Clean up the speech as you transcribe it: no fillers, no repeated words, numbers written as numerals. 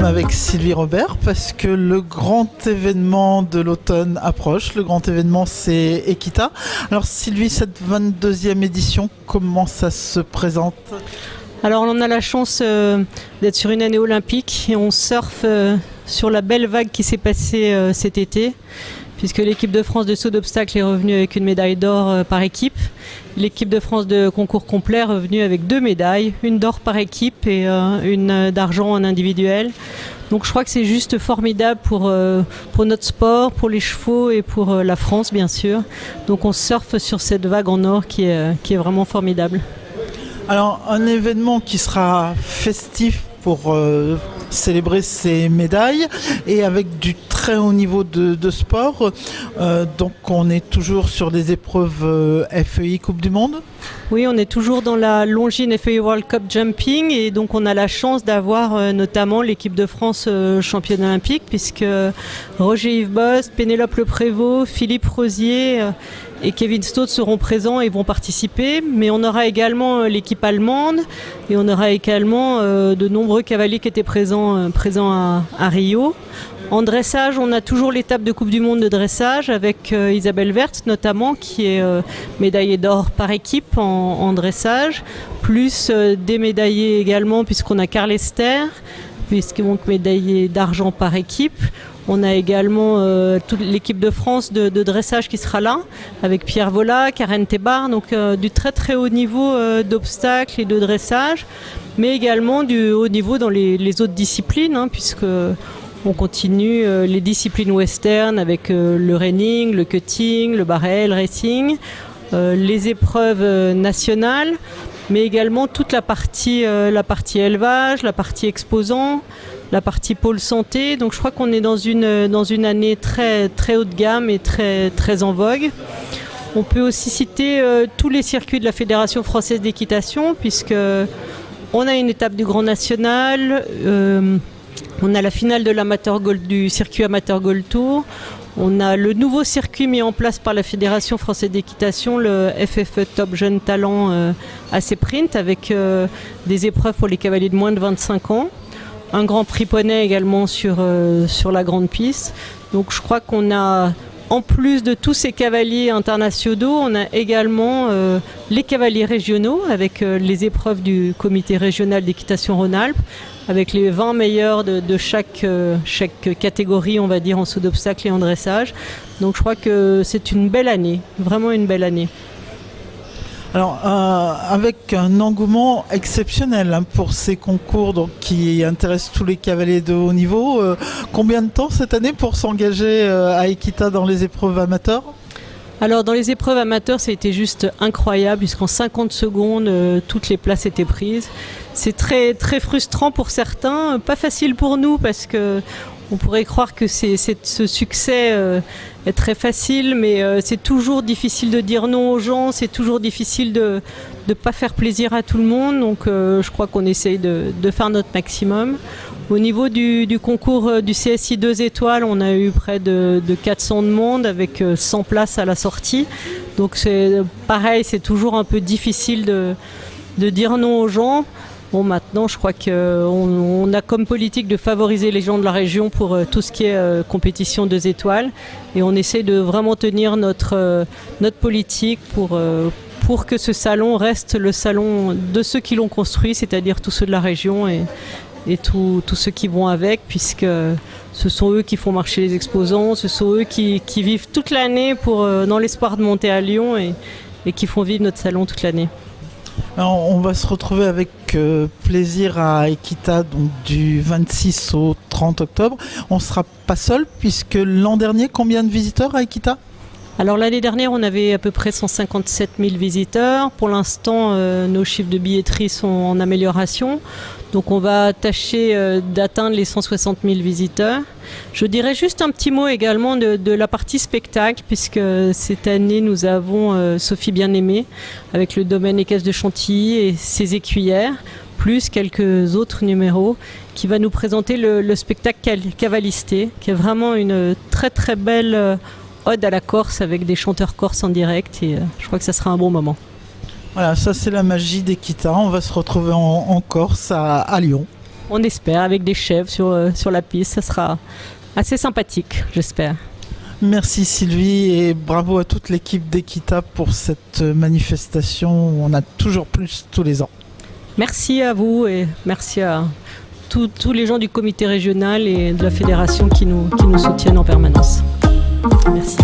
sommes avec Sylvie Robert parce que le grand événement de l'automne approche. Le grand événement, c'est Equita. Alors Sylvie, cette 22e édition, comment ça se présente ? Alors on a la chance d'être sur une année olympique et on surfe sur la belle vague qui s'est passée cet été, puisque l'équipe de France de saut d'obstacle est revenue avec une médaille d'or par équipe. L'équipe de France de concours complet est revenue avec 2 médailles, une d'or par équipe et une d'argent en individuel. Donc je crois que c'est juste formidable pour notre sport, pour les chevaux et pour la France bien sûr. Donc on surfe sur cette vague en or qui est vraiment formidable. Alors un événement qui sera festif pour célébrer ces médailles et avec du très haut niveau de sport. Donc on est toujours sur des épreuves FEI Coupe du Monde ? Oui, on est toujours dans la Longines FEI World Cup Jumping et donc on a la chance d'avoir notamment l'équipe de France championne olympique puisque Roger-Yves Bost, Pénélope Le Prévost, Philippe Rosier et Kevin Stott seront présents et vont participer. Mais on aura également l'équipe allemande et on aura également de nombreux cavaliers qui étaient présents à Rio. En dressage, on a toujours l'étape de Coupe du Monde de dressage avec Isabelle Werth notamment qui est médaillée d'or par équipe en dressage, plus des médaillés également puisqu'on a Karl Esther, puisqu'ils vont médaillée d'argent par équipe. On a également toute l'équipe de France de dressage qui sera là, avec Pierre Vola, Karen Thébar, donc du très très haut niveau d'obstacles et de dressage, mais également du haut niveau dans les autres disciplines, puisque on continue les disciplines western avec le reining, le cutting, le barrel, le racing, les épreuves nationales, mais également toute la partie élevage, la partie exposant, la partie pôle santé. Donc je crois qu'on est dans une année très, très haut de gamme et très, très en vogue. On peut aussi citer tous les circuits de la Fédération française d'équitation, puisque on a une étape du Grand National, on a la finale de du circuit amateur Gold Tour, on a le nouveau circuit mis en place par la Fédération française d'équitation, le FFE Top Jeune Talent AC Print, avec des épreuves pour les cavaliers de moins de 25 ans. Un grand prix poney également sur la grande piste. Donc je crois qu'on a, en plus de tous ces cavaliers internationaux, on a également les cavaliers régionaux avec les épreuves du comité régional d'équitation Rhône-Alpes, avec les 20 meilleurs de chaque catégorie, on va dire, en saut d'obstacle et en dressage. Donc je crois que c'est une belle année, vraiment une belle année. Alors, avec un engouement exceptionnel pour ces concours donc, qui intéressent tous les cavaliers de haut niveau, combien de temps cette année pour s'engager à Equita dans les épreuves amateurs ? Alors dans les épreuves amateurs, ça a été juste incroyable puisqu'en 50 secondes, toutes les places étaient prises. C'est très, très frustrant pour certains, pas facile pour nous parce que on pourrait croire que ce succès est très facile, mais c'est toujours difficile de dire non aux gens, c'est toujours difficile de ne pas faire plaisir à tout le monde. Donc je crois qu'on essaye de faire notre maximum. Au niveau du concours du CSI 2 étoiles, on a eu près de 400 de monde avec 100 places à la sortie. Donc c'est pareil, c'est toujours un peu difficile de dire non aux gens. Bon, maintenant, je crois qu'on a comme politique de favoriser les gens de la région pour tout ce qui est compétition 2 étoiles. Et on essaie de vraiment tenir notre politique pour que ce salon reste le salon de ceux qui l'ont construit, c'est-à-dire tous ceux de la région et tous ceux qui vont avec, puisque ce sont eux qui font marcher les exposants, ce sont eux qui vivent toute l'année dans l'espoir de monter à Lyon et qui font vivre notre salon toute l'année. Alors, on va se retrouver avec plaisir à Equita donc, du 26 au 30 octobre. On ne sera pas seul puisque l'an dernier, combien de visiteurs à Equita ? Alors l'année dernière, on avait à peu près 157 000 visiteurs. Pour l'instant, nos chiffres de billetterie sont en amélioration. Donc on va tâcher d'atteindre les 160 000 visiteurs. Je dirais juste un petit mot également de la partie spectacle, puisque cette année, nous avons Sophie Bien-Aimée avec le domaine équestre de Chantilly et ses écuyères, plus quelques autres numéros, qui va nous présenter le spectacle Cavalisté, qui est vraiment une très très belle ode à la Corse avec des chanteurs corses en direct et je crois que ça sera un bon moment. Voilà, ça c'est la magie d'Equita. On va se retrouver en Corse, à Lyon. On espère, avec des chèvres sur la piste, ça sera assez sympathique, j'espère. Merci Sylvie et bravo à toute l'équipe d'Equita pour cette manifestation où on a toujours plus tous les ans. Merci à vous et merci à tous les gens du comité régional et de la fédération qui nous soutiennent en permanence. Merci.